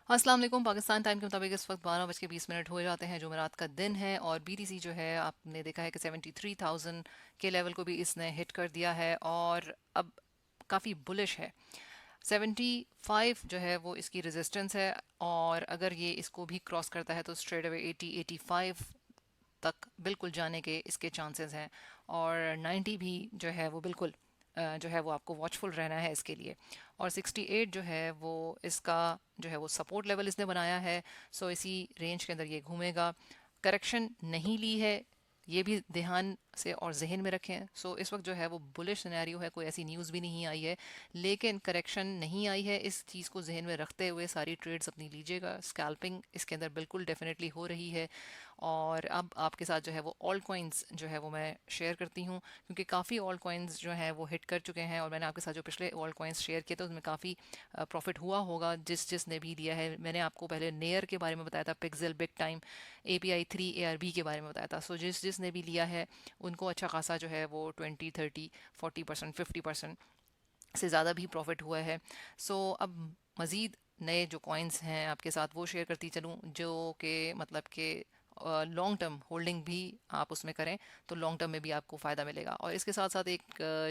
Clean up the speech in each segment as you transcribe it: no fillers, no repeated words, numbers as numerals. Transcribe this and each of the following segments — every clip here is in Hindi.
अस्सलाम वालेकुम। पाकिस्तान टाइम के मुताबिक इस वक्त 12:20 हो जाते हैं, जुमेरात का दिन है। और बीटीसी जो है आपने देखा है कि 73,000 के लेवल को भी इसने हिट कर दिया है और अब काफ़ी बुलिश है। 75 जो है वो इसकी रेजिस्टेंस है, और अगर ये इसको भी क्रॉस करता है तो स्ट्रेट अवे 80-85 तक बिल्कुल जाने के इसके चांसेस हैं। और 90 भी जो है वो बिल्कुल जो है वो आपको वॉचफुल रहना है इसके लिए। और 68 जो है वो इसका जो है वो सपोर्ट लेवल इसने बनाया है। सो इसी रेंज के अंदर ये घूमेगा। करेक्शन नहीं ली है, ये भी ध्यान से और जहन में रखें। सो इस वक्त जो है वो बुलिश सिनेरियो है, कोई ऐसी न्यूज़ भी नहीं आई है, लेकिन करेक्शन नहीं आई है। इस चीज़ को जहन में रखते हुए सारी ट्रेड्स अपनी लीजिएगा। स्कैल्पिंग इसके अंदर बिल्कुल डेफिनेटली हो रही है। और अब आपके साथ जो है वो ऑल कॉइन्स जो है वो मैं शेयर करती हूँ, क्योंकि काफ़ी ऑल कॉइन्स जो हैं वो हिट कर चुके हैं। और मैंने आपके साथ जो पिछले ऑल कॉइन्स शेयर किए थे उसमें काफ़ी प्रॉफिट हुआ होगा जिसने भी लिया है। मैंने आपको पहले नेयर के बारे में बताया था, pixel, big time, API3 ARB के बारे में बताया था। सो जिसने भी लिया है उनको अच्छा खासा जो है वो 20, 30, 40%, 50% से ज़्यादा भी प्रॉफिट हुआ है। सो अब मज़ीद नए जो कॉइन्स हैं आपके साथ वो शेयर करती चलूँ, जो कि मतलब कि लॉन्ग टर्म होल्डिंग भी आप उसमें करें तो लॉन्ग टर्म में भी आपको फ़ायदा मिलेगा। और इसके साथ साथ एक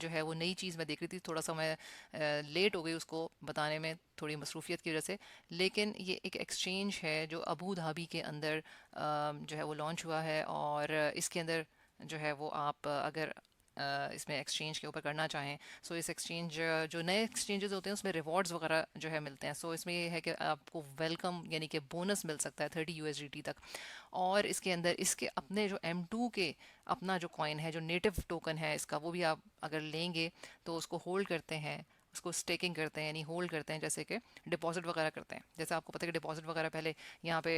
जो है वो नई चीज़ मैं देख रही थी, थोड़ा सा मैं लेट हो गई उसको बताने में, थोड़ी मसरूफियत की वजह से। लेकिन ये एक एक्सचेंज है जो अबू धाबी के अंदर जो है वो लॉन्च हुआ है। और इसके अंदर जो है वो आप अगर इसमें एक्सचेंज के ऊपर करना चाहें, सो इस एक्सचेंज जो नए एक्सचेंजेस होते हैं उसमें रिवॉर्ड्स वगैरह जो है मिलते हैं। सो इसमें ये है कि आपको वेलकम यानी कि बोनस मिल सकता है 30 USDT तक। और इसके अंदर इसके अपने जो M2 के अपना जो कॉइन है, जो नेटिव टोकन है इसका, वो भी आप अगर लेंगे तो उसको होल्ड करते हैं, उसको स्टेकिंग करते हैं यानी होल्ड करते हैं, जैसे कि डिपॉजिट वगैरह करते हैं। जैसे आपको पता है कि डिपॉजिट वगैरह पहले यहाँ पे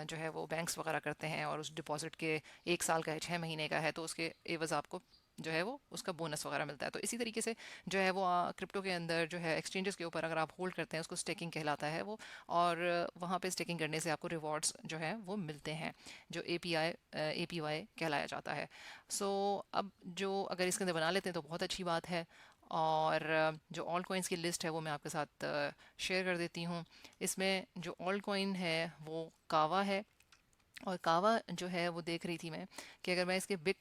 जो है वो बैंक्स वगैरह करते हैं, और उस डिपॉजिट के 1 साल का है, 6 महीने का है, तो उसके एवज आपको जो है वो उसका बोनस वगैरह मिलता है। तो इसी तरीके से जो है वो क्रिप्टो के अंदर जो है एक्सचेंजेस के ऊपर अगर आप होल्ड करते हैं उसको स्टेकिंग कहलाता है वो। और वहाँ पे स्टेकिंग करने से आपको रिवॉर्ड्स जो है वो मिलते हैं, जो APY कहलाया जाता है। सो अब जो अगर इसके अंदर बना लेते हैं तो बहुत अच्छी बात है। और जो ऑल कॉइन्स की लिस्ट है वो मैं आपके साथ शेयर कर देती हूँ। इसमें जो ऑल कॉइन है वो कावा है। और कावा जो है वो देख रही थी मैं कि अगर मैं इसके बिग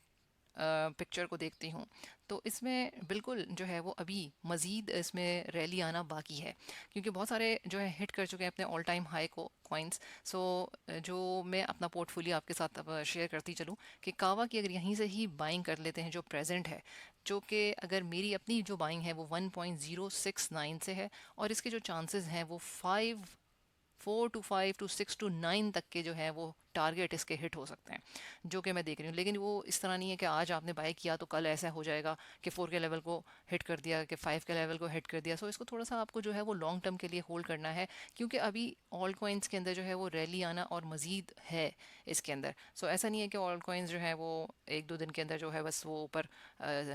पिक्चर को देखती हूँ तो इसमें बिल्कुल जो है वो अभी मज़ीद इसमें रैली आना बाकी है, क्योंकि बहुत सारे जो है हिट कर चुके हैं अपने ऑल टाइम हाई को कॉइन्स। सो जो मैं अपना पोर्टफोलियो आपके साथ अब शेयर करती चलूँ कि कावा की अगर यहीं से ही बाइंग कर लेते हैं जो प्रेजेंट है, जो कि अगर मेरी अपनी जो बाइंग है वो 1.069 से है, और इसके जो चांसेस हैं वो 4 to 5 to 6 to 9 तक के जो है वो टारगेट इसके हिट हो सकते हैं, जो कि मैं देख रही हूँ। लेकिन वो इस तरह नहीं है कि आज आपने बाय किया तो कल ऐसा हो जाएगा कि 4 के लेवल को हिट कर दिया, कि 5 के लेवल को हिट कर दिया। सो इसको थोड़ा सा आपको जो है वो लॉन्ग टर्म के लिए होल्ड करना है, क्योंकि अभी ऑल कॉइन्स के अंदर जो है वो रैली आना और मज़ीद है इसके अंदर। सो ऐसा नहीं है कि ऑल कॉइन्स जो है वो 1-2 दिन के अंदर जो है बस वो ऊपर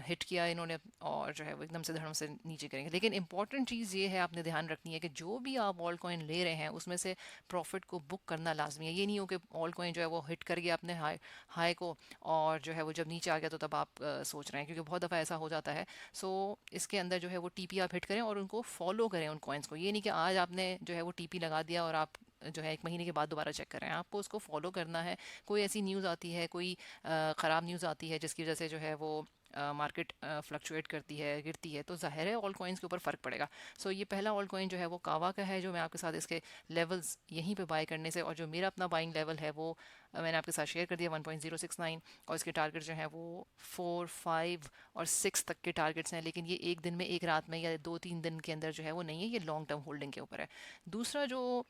हिट किया इन्होंने और जो है वो एकदम से धड़म से नीचे करेंगे। लेकिन इंपॉर्टेंट चीज़ ये है, आपने ध्यान रखनी है कि जो भी आप ऑल कॉइन ले रहे हैं उसमें से प्रॉफिट को बुक करना लाजमी है। ये नहीं हो कि ऑल कॉइन जो है वो हिट कर गया अपने हाई हाई को, और जो है वो जब नीचे आ गया तो तब आप सोच रहे हैं, क्योंकि बहुत दफ़ा ऐसा हो जाता है। सो इसके अंदर जो है वो TP आप हिट करें और उनको फॉलो करें उन कॉइन्स को। ये नहीं कि आज आपने जो है वो TP लगा दिया और आप जो है 1 महीने के बाद दोबारा चेक करें, आपको उसको फॉलो करना है। कोई ऐसी न्यूज़ आती है, कोई ख़राब न्यूज़ आती है जिसकी वजह से जो है वो मार्केट फ्लक्चुएट करती है, गिरती है, तो जाहिर है ऑल कॉइन्स के ऊपर फ़र्क पड़ेगा। सो ये पहला ऑल कॉइन जो है वो कावा का है, जो मैं आपके साथ इसके लेवल्स यहीं पे बाय करने से, और जो मेरा अपना बाइंग लेवल है वो मैंने आपके साथ शेयर कर दिया 1.069। और इसके टारगेट जो है वो 4, 5 और 6 तक के टारगेट्स हैं। लेकिन ये एक दिन में, एक रात में या 2-3 दिन के अंदर जो है वो नहीं है, ये लॉन्ग टर्म होल्डिंग के ऊपर है। दूसरा जो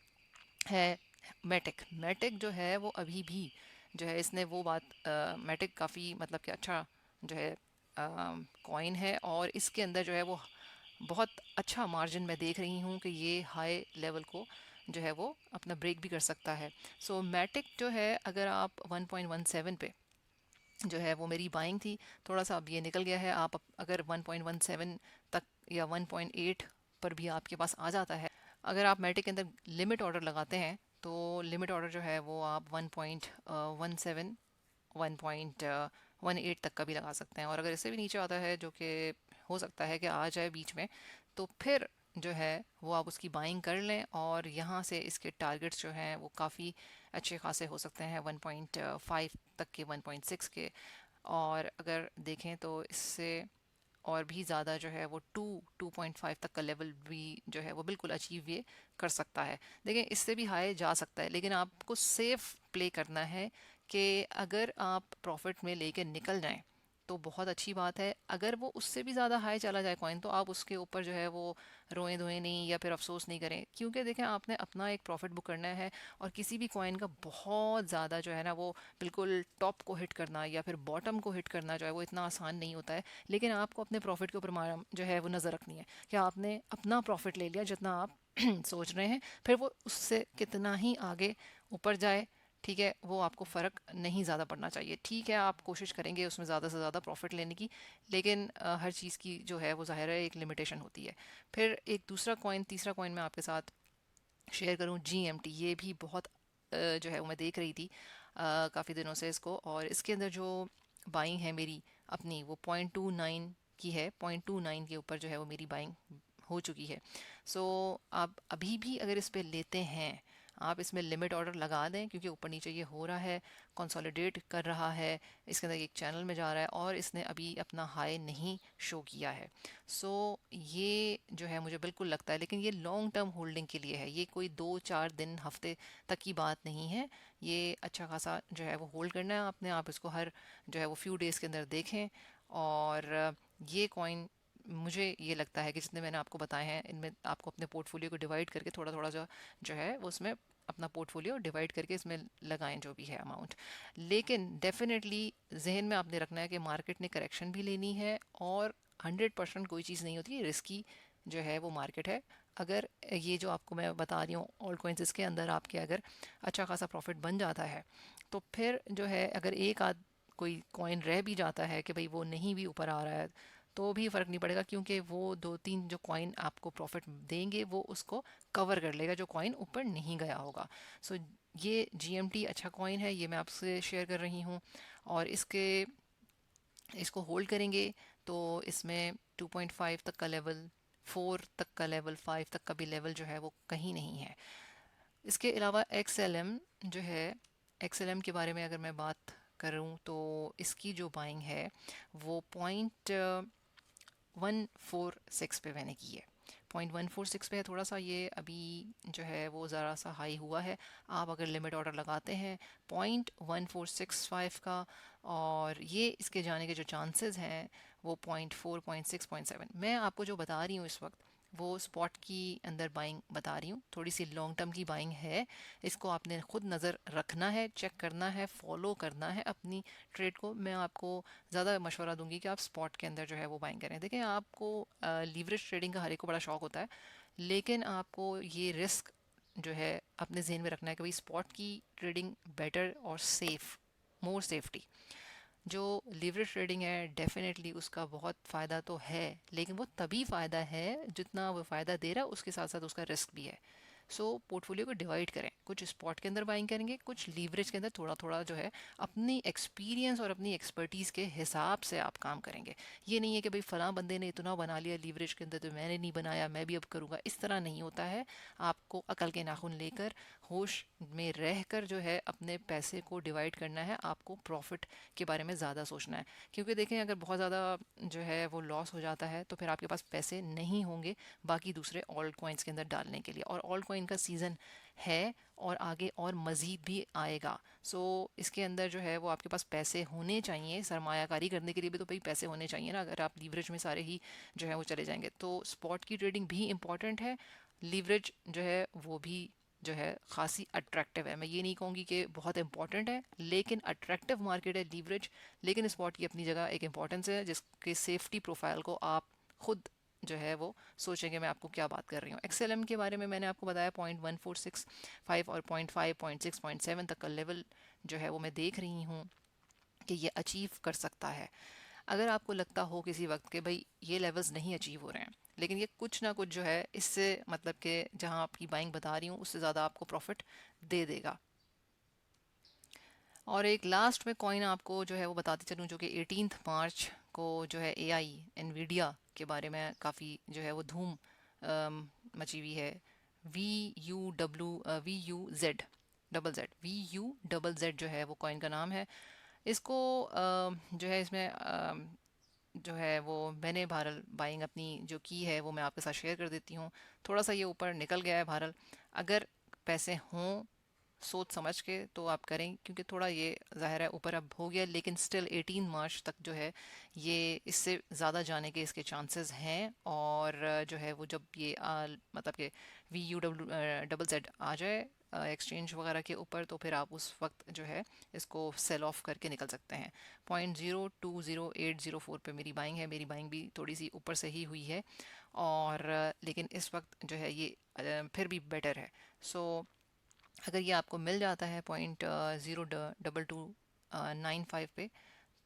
है मैटिक, मैटिक जो है वो अभी भी जो है इसने वो बात मैटिक काफ़ी मतलब कि अच्छा जो है कॉइन है, और इसके अंदर जो है वो बहुत अच्छा मार्जिन मैं देख रही हूँ कि ये हाई लेवल को जो है वो अपना ब्रेक भी कर सकता है। सो मैटिक जो है अगर आप 1.17 पे जो है वो मेरी बाइंग थी, थोड़ा सा अब ये निकल गया है। आप अगर 1.17 तक या 1.8 पर भी आपके पास आ जाता है, अगर आप मैटिक के अंदर लिमिट ऑर्डर लगाते हैं तो लिमिट ऑर्डर जो है वो आप 1.17 1.18 तक का भी लगा सकते हैं। और अगर इससे भी नीचे आता है, जो कि हो सकता है कि आ जाए बीच में, तो फिर जो है वो आप उसकी बाइंग कर लें, और यहाँ से इसके टारगेट्स जो हैं वो काफ़ी अच्छे खासे हो सकते हैं, 1.5 तक के, 1.6 के। और अगर देखें तो इससे और भी ज़्यादा जो है वो 2.5 तक का लेवल भी जो है वो बिल्कुल अचीव ये कर सकता है। देखिए इससे भी हाई जा सकता है, लेकिन आपको सेफ प्ले करना है कि अगर आप प्रॉफिट में लेके निकल जाएं तो बहुत अच्छी बात है। अगर वो उससे भी ज़्यादा हाई चला जाए कॉइन, तो आप उसके ऊपर जो है वो रोएं धोएं नहीं, या फिर अफसोस नहीं करें, क्योंकि देखें आपने अपना एक प्रॉफिट बुक करना है। और किसी भी कॉइन का बहुत ज़्यादा जो है ना वो बिल्कुल टॉप को हिट करना या फिर बॉटम को हिट करना जो है वो इतना आसान नहीं होता है। लेकिन आपको अपने प्रॉफिट के ऊपर जो है वो नज़र रखनी है कि आपने अपना प्रॉफिट ले लिया जितना आप सोच रहे हैं, फिर वो उससे कितना ही आगे ऊपर जाए, ठीक है, वो आपको फ़र्क नहीं ज़्यादा पड़ना चाहिए। ठीक है, आप कोशिश करेंगे उसमें ज़्यादा से ज़्यादा प्रॉफिट लेने की, लेकिन हर चीज़ की जो है वो ज़ाहिर है एक लिमिटेशन होती है। फिर एक दूसरा कॉइन, तीसरा कॉइन मैं आपके साथ शेयर करूं, GMT। ये भी बहुत जो है वो मैं देख रही थी काफ़ी दिनों से इसको, और इसके अंदर जो बाइंग है मेरी अपनी वो 0.29 की है। 0.29 के ऊपर जो है वो मेरी बाइंग हो चुकी है। सो आप अभी भी अगर इस पे लेते हैं, आप इसमें लिमिट ऑर्डर लगा दें, क्योंकि ऊपर नीचे ये हो रहा है, कंसोलिडेट कर रहा है, इसके अंदर एक चैनल में जा रहा है, और इसने अभी अपना हाई नहीं शो किया है। सो ये जो है मुझे बिल्कुल लगता है, लेकिन ये लॉन्ग टर्म होल्डिंग के लिए है, ये कोई 2-4 दिन हफ्ते तक की बात नहीं है। ये अच्छा खासा जो है वो होल्ड करना है आपने, आप इसको हर जो है वो फ्यू डेज़ के अंदर देखें। और ये कॉइन मुझे ये लगता है कि जितने मैंने आपको बताए हैं इनमें आपको अपने पोर्टफोलियो को डिवाइड करके थोड़ा थोड़ा जो है वो उसमें अपना पोर्टफोलियो डिवाइड करके इसमें लगाएं जो भी है अमाउंट। लेकिन डेफिनेटली जहन में आपने रखना है कि मार्केट ने करेक्शन भी लेनी है, और 100% कोई चीज़ नहीं होती है, रिस्की जो है वो मार्केट है। अगर ये जो आपको मैं बता रही हूँ ऑल कॉइन्स, इसके अंदर आपके अगर अच्छा खासा प्रॉफिट बन जाता है, तो फिर जो है अगर एक आध कोई कॉइन रह भी जाता है कि भाई वो नहीं भी ऊपर आ रहा है, तो भी फ़र्क नहीं पड़ेगा, क्योंकि वो 2-3 जो कॉइन आपको प्रॉफिट देंगे वो उसको कवर कर लेगा जो कॉइन ऊपर नहीं गया होगा। सो ये GMT अच्छा कॉइन है, ये मैं आपसे शेयर कर रही हूँ। और इसको होल्ड करेंगे तो इसमें 2.5 तक का लेवल, 4 तक का लेवल, 5 तक का भी लेवल जो है वो कहीं नहीं है। इसके अलावा XLM जो है, XLM के बारे में अगर मैं बात करूं तो इसकी जो बाइंग है वो 0.146 पे मैंने की है। 0.146 पे है, थोड़ा सा ये अभी जो है वो ज़रा सा हाई हुआ है। आप अगर लिमिट ऑर्डर लगाते हैं 0.1465 का, और ये इसके जाने के जो चांसेस हैं वो 0.4, 0.6, 0.7। मैं आपको जो बता रही हूँ इस वक्त वो स्पॉट की अंदर बाइंग बता रही हूँ, थोड़ी सी लॉन्ग टर्म की बाइंग है। इसको आपने खुद नज़र रखना है, चेक करना है, फॉलो करना है अपनी ट्रेड को। मैं आपको ज़्यादा मशवरा दूंगी कि आप स्पॉट के अंदर जो है वो बाइंग करें। देखें आपको लीवरेज ट्रेडिंग का हर एक को बड़ा शौक होता है, लेकिन आपको ये रिस्क जो है अपने जहन में रखना है कि भाई स्पॉट की ट्रेडिंग बेटर और सेफ, मोर सेफ्टी। जो लीवरेज ट्रेडिंग है डेफिनेटली उसका बहुत फ़ायदा तो है, लेकिन वो तभी फ़ायदा है जितना वो फ़ायदा दे रहा है, उसके साथ साथ उसका रिस्क भी है। सो पोर्टफोलियो को डिवाइड करें, कुछ स्पॉट के अंदर बाइंग करेंगे, कुछ लीवरेज के अंदर, थोड़ा थोड़ा जो है अपनी एक्सपीरियंस और अपनी एक्सपर्टीज़ के हिसाब से आप काम करेंगे। ये नहीं है कि भाई फ़लाँ बंदे ने इतना बना लिया लीवरेज के अंदर तो मैंने नहीं बनाया, मैं भी अब करूँगा, इस तरह नहीं होता है। आपको अकल के नाखून लेकर, होश में रहकर जो है अपने पैसे को डिवाइड करना है, आपको प्रॉफिट के बारे में ज़्यादा सोचना है। क्योंकि देखें अगर बहुत ज़्यादा जो है वो लॉस हो जाता है तो फिर आपके पास पैसे नहीं होंगे बाकी दूसरे ऑल्ट कॉइन्स के अंदर डालने के लिए, और ऑल्ट कॉइन का सीज़न है और आगे और मज़ीद भी आएगा। सो इसके अंदर जो है वो आपके पास पैसे होने चाहिए, सरमायाकारी करने के लिए भी तो भाई पैसे होने चाहिए ना। अगर आप लीवरेज में सारे ही जो है वो चले जाएंगे, तो स्पॉट की ट्रेडिंग भी इम्पॉर्टेंट है, लीवरेज जो है वो भी जो है खासी अट्रैक्टिव है। मैं ये नहीं कहूँगी कि बहुत इंपॉर्टेंट है, लेकिन अट्रैक्टिव मार्केट है लीवरेज। लेकिन स्पॉट की अपनी जगह एक इम्पॉर्टेंस है, जिसके सेफ्टी प्रोफाइल को आप खुद जो है वो सोचेंगे मैं आपको क्या बात कर रही हूँ। XLM के बारे में मैंने आपको बताया 0.1465 और 0.5, 0.6, 0.7 तक का लेवल जो है वो मैं देख रही हूँ कि ये अचीव कर सकता है। अगर आपको लगता हो किसी वक्त कि भाई ये लेवल्स नहीं अचीव हो रहे हैं, लेकिन ये कुछ ना कुछ जो है इससे मतलब कि जहां आपकी बाइंग बता रही हूँ उससे ज़्यादा आपको प्रॉफिट दे देगा। और एक लास्ट में कॉइन आपको जो है वो बताती चलूँ, जो कि 18 मार्च को जो है AI एनवीडिया के बारे में काफ़ी जो है वो धूम मची हुई है। VU डबल जेड जो है वो कॉइन का नाम है। इसको जो है इसमें जो है वो मैंने भारल बाइंग अपनी जो की है वो मैं आपके साथ शेयर कर देती हूँ। थोड़ा सा ये ऊपर निकल गया है भारल। अगर पैसे हों सोच समझ के तो आप करें, क्योंकि थोड़ा ये ज़ाहिर है ऊपर अब हो गया, लेकिन स्टिल 18 मार्च तक जो है ये इससे ज़्यादा जाने के इसके चांसेस हैं। और जो है वो जब ये मतलब कि VU डबल जेड आ जाए एक्सचेंज वगैरह के ऊपर, तो फिर आप उस वक्त जो है इसको सेल ऑफ करके निकल सकते हैं। 0.020804 पे मेरी बाइंग है। मेरी बाइंग भी थोड़ी सी ऊपर से ही हुई है, और लेकिन इस वक्त जो है ये फिर भी बेटर है। सो अगर ये आपको मिल जाता है 0.029295 पे,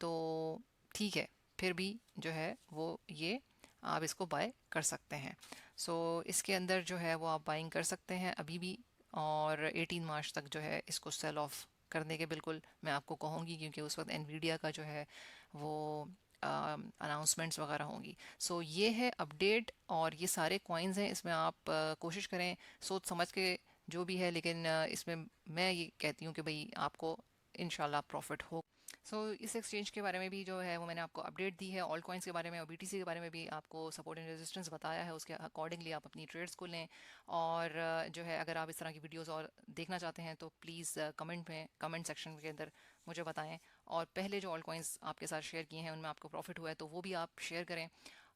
तो ठीक है, फिर भी जो है वो ये आप इसको बाय कर सकते हैं। सो इसके अंदर जो है वो आप बाइंग कर सकते हैं अभी भी। और 18 मार्च तक जो है इसको सेल ऑफ करने के बिल्कुल मैं आपको कहूँगी, क्योंकि उस वक्त एनवीडिया का जो है वो अनाउंसमेंट्स वगैरह होंगी। सो ये है अपडेट, और ये सारे कॉइन्स हैं। इसमें आप कोशिश करें सोच समझ के जो भी है, लेकिन इसमें मैं ये कहती हूँ कि भाई आपको इंशाल्लाह प्रॉफिट हो। इस एक्सचेंज के बारे में भी जो है वो मैंने आपको अपडेट दी है। ऑल कॉइन्स के बारे में और बीटीसी के बारे में भी आपको सपोर्ट एंड रेजिस्टेंस बताया है। उसके अकॉर्डिंगली आप अपनी ट्रेड्स को लें। और जो है अगर आप इस तरह की वीडियोस और देखना चाहते हैं तो प्लीज़ कमेंट सेक्शन के अंदर मुझे बताएं। और पहले जो ऑल कॉइन्स आपके साथ शेयर किए हैं उनमें आपको प्रॉफिट हुआ है तो वो भी आप शेयर करें,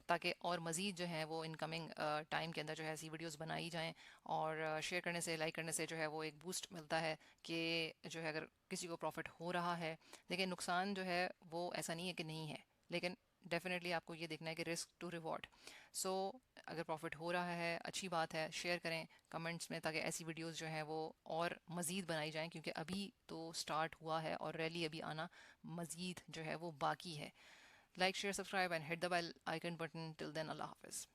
ताकि और मज़ीद जो है वो इनकमिंग टाइम के अंदर जो है ऐसी वीडियोस बनाई जाएं। और शेयर करने से, लाइक करने से जो है वो एक बूस्ट मिलता है कि जो है अगर किसी को प्रॉफिट हो रहा है। लेकिन नुकसान जो है वो ऐसा नहीं है कि नहीं है, लेकिन डेफिनेटली आपको ये देखना है कि रिस्क टू रिवॉर्ड। सो अगर प्रॉफिट हो रहा है अच्छी बात है, शेयर करें कमेंट्स में, ताकि ऐसी वीडियोस जो हैं वो और मज़ीद बनाई जाएं, क्योंकि अभी तो स्टार्ट हुआ है और रैली अभी आना मज़ीद जो है वो बाकी है। Like, share, subscribe, and hit the bell icon button. Till then, Allah Hafiz.